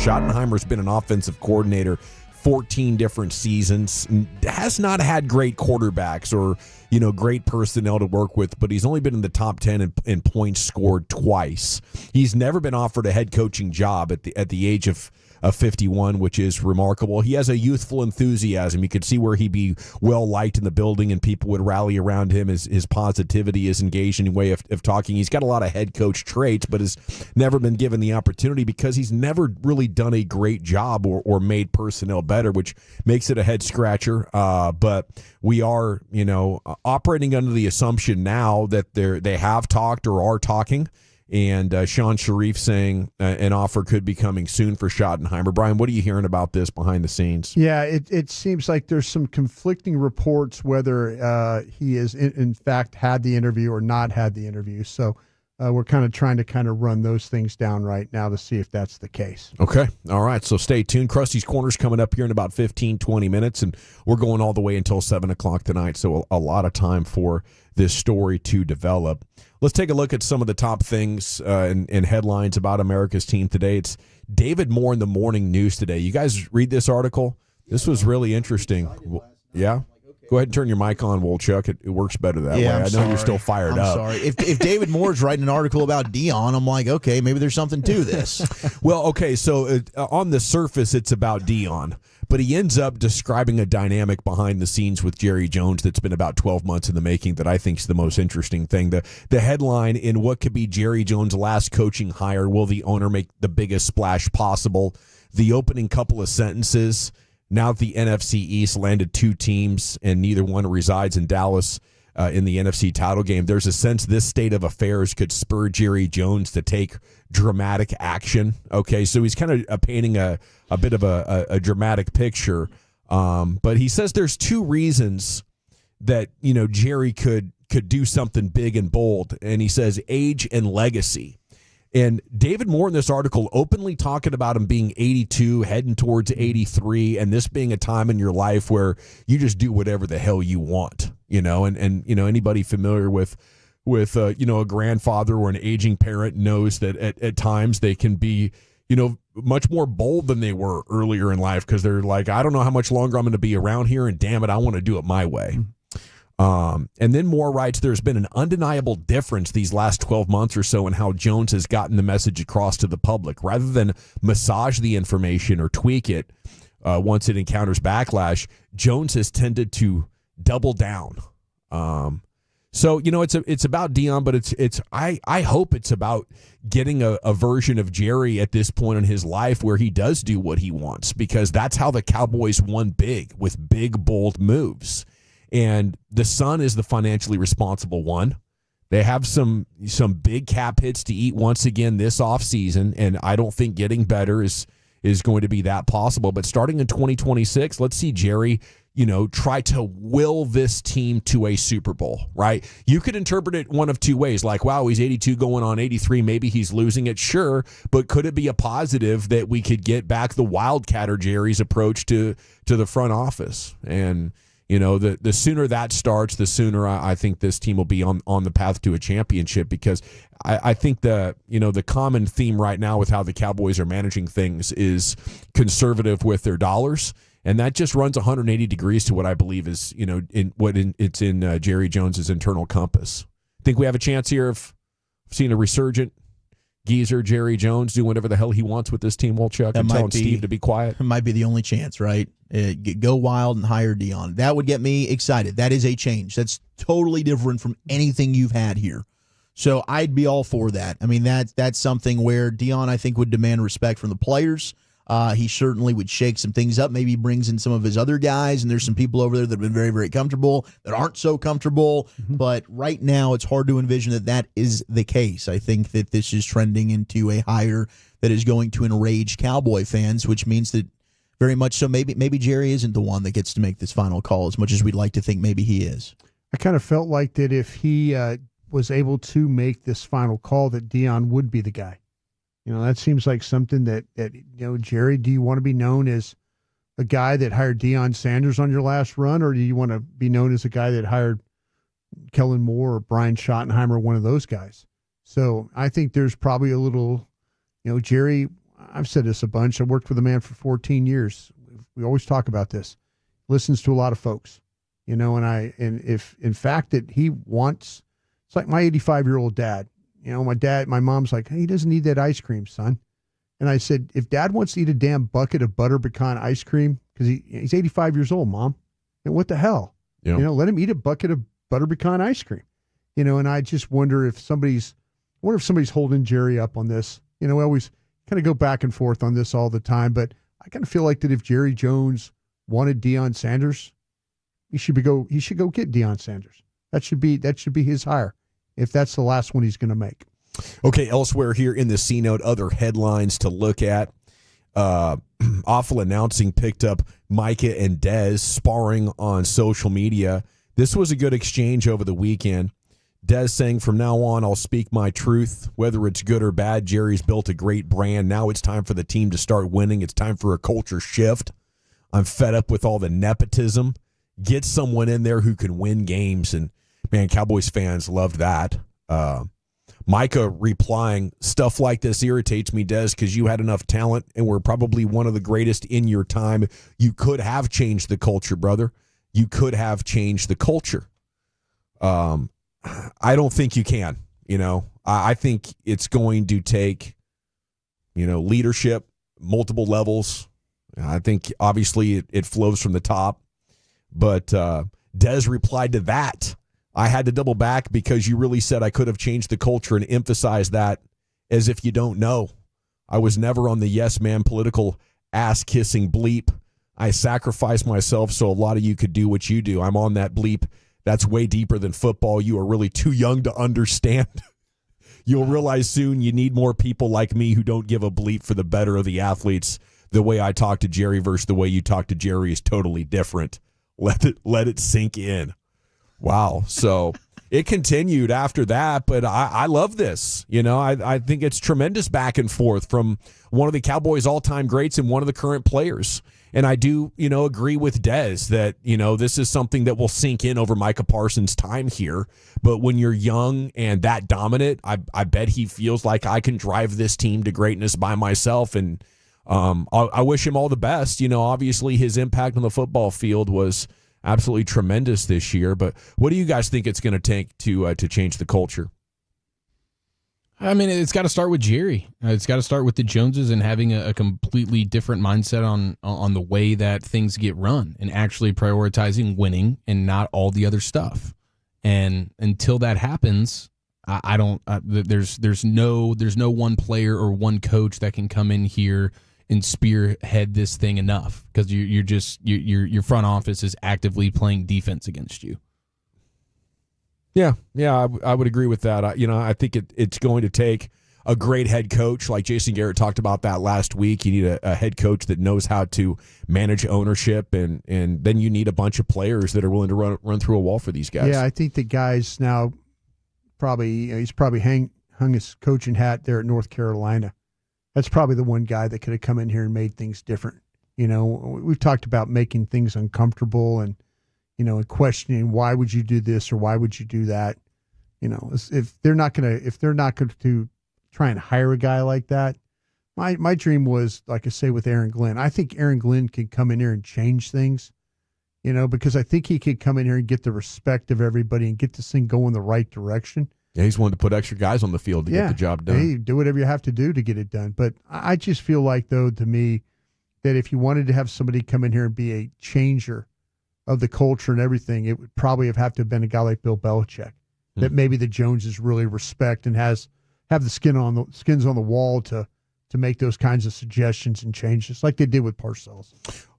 Schottenheimer's been an offensive coordinator 14 different seasons, and has not had great quarterbacks or, great personnel to work with, but he's only been in the top 10 in points scored twice. He's never been offered a head coaching job at the age of 51, which is remarkable. He has a youthful enthusiasm. You could see where he'd be well liked in the building and people would rally around him. His positivity, his engaging way of talking. He's got a lot of head coach traits, but has never been given the opportunity because he's never really done a great job or made personnel better, which makes it a head scratcher. But we are, operating under the assumption now that they have talked or are talking. And Shan Shariff saying an offer could be coming soon for Schottenheimer. Brian, what are you hearing about this behind the scenes? Yeah, it seems like there's some conflicting reports whether he has in fact had the interview or not had the interview. So we're trying to run those things down right now to see if that's the case. Okay. All right. So stay tuned. Krusty's Corner's coming up here in about 15, 20 minutes, and we're going all the way until 7 o'clock tonight. So a lot of time for this story to develop. Let's take a look at some of the top things and headlines about America's team today. It's David Moore in the morning news today. You guys read this article? This was really interesting. Yeah? Go ahead and turn your mic on, Wolchuk. It works better that way. I know you're still fired up. Sorry. If David Moore's writing an article about Dion, I'm like, okay, maybe there's something to this. Well, okay, so on the surface, it's about Dion, but he ends up describing a dynamic behind the scenes with Jerry Jones that's been about 12 months in the making that I think is the most interesting thing. The headline in what could be Jerry Jones' last coaching hire, will the owner make the biggest splash possible? The opening couple of sentences. Now that the NFC East landed two teams and neither one resides in Dallas in the NFC title game, there's a sense this state of affairs could spur Jerry Jones to take dramatic action. Okay, so he's kind of painting a bit of a dramatic picture. But he says there's two reasons that, Jerry could do something big and bold. And he says age and legacy. And David Moore in this article openly talking about him being 82, heading towards 83, and this being a time in your life where you just do whatever the hell you want, and anybody familiar with a grandfather or an aging parent knows that at times they can be, much more bold than they were earlier in life because they're like, I don't know how much longer I'm going to be around here, and damn it, I want to do it my way. And then Moore writes, there's been an undeniable difference these last 12 months or so in how Jones has gotten the message across to the public. Rather than massage the information or tweak it once it encounters backlash, Jones has tended to double down. So, it's about Dion, but I hope it's about getting a version of Jerry at this point in his life where he does do what he wants, because that's how the Cowboys won big, with big, bold moves. And the son is the financially responsible one. They have some big cap hits to eat once again this offseason, and I don't think getting better is going to be that possible. But starting in 2026, let's see Jerry, try to will this team to a Super Bowl, right? You could interpret it one of two ways, like, wow, he's 82 going on 83, maybe he's losing it, sure, but could it be a positive that we could get back the Wildcatter Jerry's approach to the front office? And the sooner that starts, the sooner I think this team will be on the path to a championship, because I think the common theme right now with how the Cowboys are managing things is conservative with their dollars, and that just runs 180 degrees to what I believe is it's in Jerry Jones's internal compass. Think we have a chance here of seeing a resurgent geezer Jerry Jones do whatever the hell he wants with this team, Wolchuk, and telling Steve to be quiet? It might be the only chance, right? Go wild and hire Dion. That would get me excited. That is a change. That's totally different from anything you've had here. So I'd be all for that. I mean, that's something where Dion, I think, would demand respect from the players. He certainly would shake some things up. Maybe he brings in some of his other guys, and there's some people over there that have been very, very comfortable that aren't so comfortable. Mm-hmm. But right now, it's hard to envision that is the case. I think that this is trending into a hire that is going to enrage Cowboy fans, which means that very much so maybe Jerry isn't the one that gets to make this final call, as much as we'd like to think maybe he is. I kind of felt like that if he was able to make this final call, that Dion would be the guy. That seems like something that Jerry, do you want to be known as a guy that hired Deion Sanders on your last run, or do you want to be known as a guy that hired Kellen Moore or Brian Schottenheimer, one of those guys? So I think there's probably a little, Jerry, I've said this a bunch. I worked with a man for 14 years. We always talk about this. Listens to a lot of folks, and if in fact that he wants, it's like my 85-year-old dad. My mom's like, hey, he doesn't need that ice cream, son. And I said, if Dad wants to eat a damn bucket of butter pecan ice cream, because he's 85 years old, Mom, and what the hell? Yeah. Let him eat a bucket of butter pecan ice cream. And I just wonder if somebody's holding Jerry up on this. We always kind of go back and forth on this all the time, but I kind of feel like that if Jerry Jones wanted Deion Sanders, he should go get Deion Sanders. That should be his hire, if that's the last one he's going to make. Okay, elsewhere here in the C note, other headlines to look at. Awful Announcing picked up Micah and Dez sparring on social media. This was a good exchange over the weekend. Dez saying, from now on, I'll speak my truth, whether it's good or bad. Jerry's built a great brand. Now it's time for the team to start winning. It's time for a culture shift. I'm fed up with all the nepotism. Get someone in there who can win games. And, man, Cowboys fans loved that. Micah replying, stuff like this irritates me, Des, because you had enough talent and were probably one of the greatest in your time. You could have changed the culture, brother. You could have changed the culture. I don't think you can. I think it's going to take, leadership, multiple levels. I think obviously it flows from the top. But Des replied to that. I had to double back because you really said I could have changed the culture and emphasized that as if you don't know. I was never on the yes man political ass-kissing bleep. I sacrificed myself so a lot of you could do what you do. I'm on that bleep. That's way deeper than football. You are really too young to understand. You'll realize soon you need more people like me who don't give a bleep for the better of the athletes. The way I talk to Jerry versus the way you talk to Jerry is totally different. Let it sink in. Wow. So it continued after that, but I love this. I think it's tremendous back and forth from one of the Cowboys' all-time greats and one of the current players. And I do, agree with Dez that, this is something that will sink in over Micah Parsons' time here. But when you're young and that dominant, I bet he feels like I can drive this team to greatness by myself. And I wish him all the best. Obviously his impact on the football field was absolutely tremendous this year. But what do you guys think it's going to take to change the culture? I mean, it's got to start with Jerry. It's got to start with the Joneses and having a completely different mindset on the way that things get run and actually prioritizing winning and not all the other stuff. And until that happens, I don't. There's no one player or one coach that can come in here and spearhead this thing enough, because your front office is actively playing defense against you. Yeah, I would agree with that. I think it's going to take a great head coach, like Jason Garrett talked about that last week. You need a head coach that knows how to manage ownership, and then you need a bunch of players that are willing to run through a wall for these guys. Yeah, I think the guys now he's probably hung his coaching hat there at North Carolina. That's probably the one guy that could have come in here and made things different. We've talked about making things uncomfortable and and questioning, why would you do this or why would you do that? If they're not going to try and hire a guy like that, my dream was, like I say, with Aaron Glenn. I think Aaron Glenn can come in here and change things, because I think he could come in here and get the respect of everybody and get this thing going the right direction. Yeah, he's wanted to put extra guys on the field to get the job done. Hey, do whatever you have to do to get it done. But I just feel like, though, to me, that if you wanted to have somebody come in here and be a changer of the culture and everything, it would probably have to have been a guy like Bill Belichick, that maybe the Joneses really respect and have the skins on the wall to make those kinds of suggestions and changes like they did with Parcells.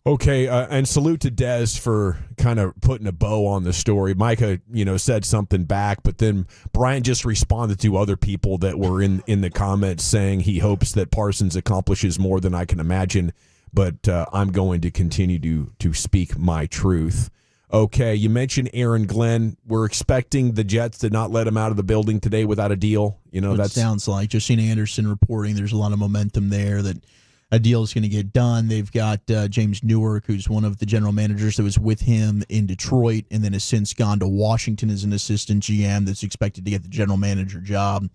Okay, and salute to Dez for kind of putting a bow on the story. Micah, said something back, but then Bryant just responded to other people that were in the comments saying he hopes that Parsons accomplishes more than I can imagine, but I'm going to continue to speak my truth. Okay, you mentioned Aaron Glenn. We're expecting the Jets to not let him out of the building today without a deal. That sounds like. Justine Anderson reporting there's a lot of momentum there that a deal is going to get done. They've got James Newark, who's one of the general managers that was with him in Detroit and then has since gone to Washington as an assistant GM that's expected to get the general manager job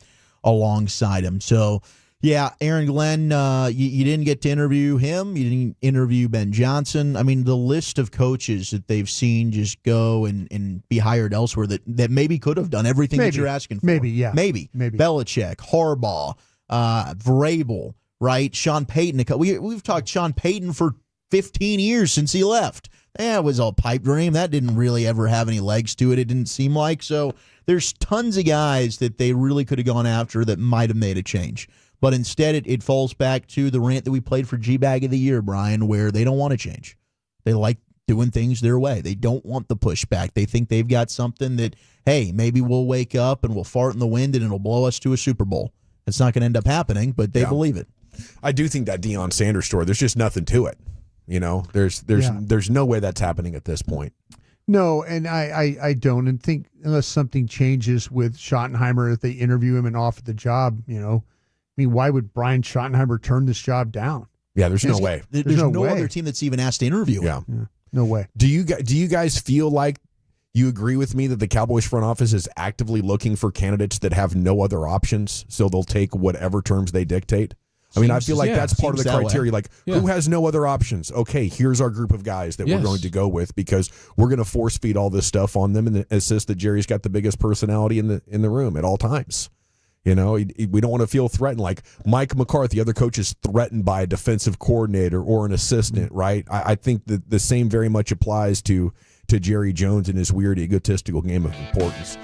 alongside him. So Yeah, Aaron Glenn, you didn't get to interview him. You didn't interview Ben Johnson. I mean, the list of coaches that they've seen just go and be hired elsewhere that maybe could have done everything that you're asking for. Maybe. Belichick, Harbaugh, Vrabel, right? Sean Payton. We've talked Sean Payton for 15 years since he left. It was all pipe dream. That didn't really ever have any legs to it, it didn't seem like. So there's tons of guys that they really could have gone after that might have made a change. But instead, it falls back to the rant that we played for GBag of the Year, Brian, where they don't want to change. They like doing things their way. They don't want the pushback. They think they've got something that, hey, maybe we'll wake up and we'll fart in the wind and it'll blow us to a Super Bowl. It's not going to end up happening, but they believe it. I do think that Deion Sanders story, there's just nothing to it. You know, there's no way that's happening at this point. No, and I don't, and think unless something changes with Schottenheimer, if they interview him and offer the job, you know, I mean, why would Brian Schottenheimer turn this job down? Yeah, there's no way. There's no way. other team that's even asked to interview him. Yeah, no way. Do you guys feel like you agree with me that the Cowboys front office is actively looking for candidates that have no other options, so they'll take whatever terms they dictate? I mean, I feel like that's part of the criteria. Like, who has no other options? Okay, here's our group of guys that we're going to go with because we're going to force feed all this stuff on them and insist that Jerry's got the biggest personality in the room at all times. You know, we don't want to feel threatened. Like Mike McCarthy, other coaches threatened by a defensive coordinator or an assistant, right? I think that the same very much applies to Jerry Jones and his weird egotistical game of importance.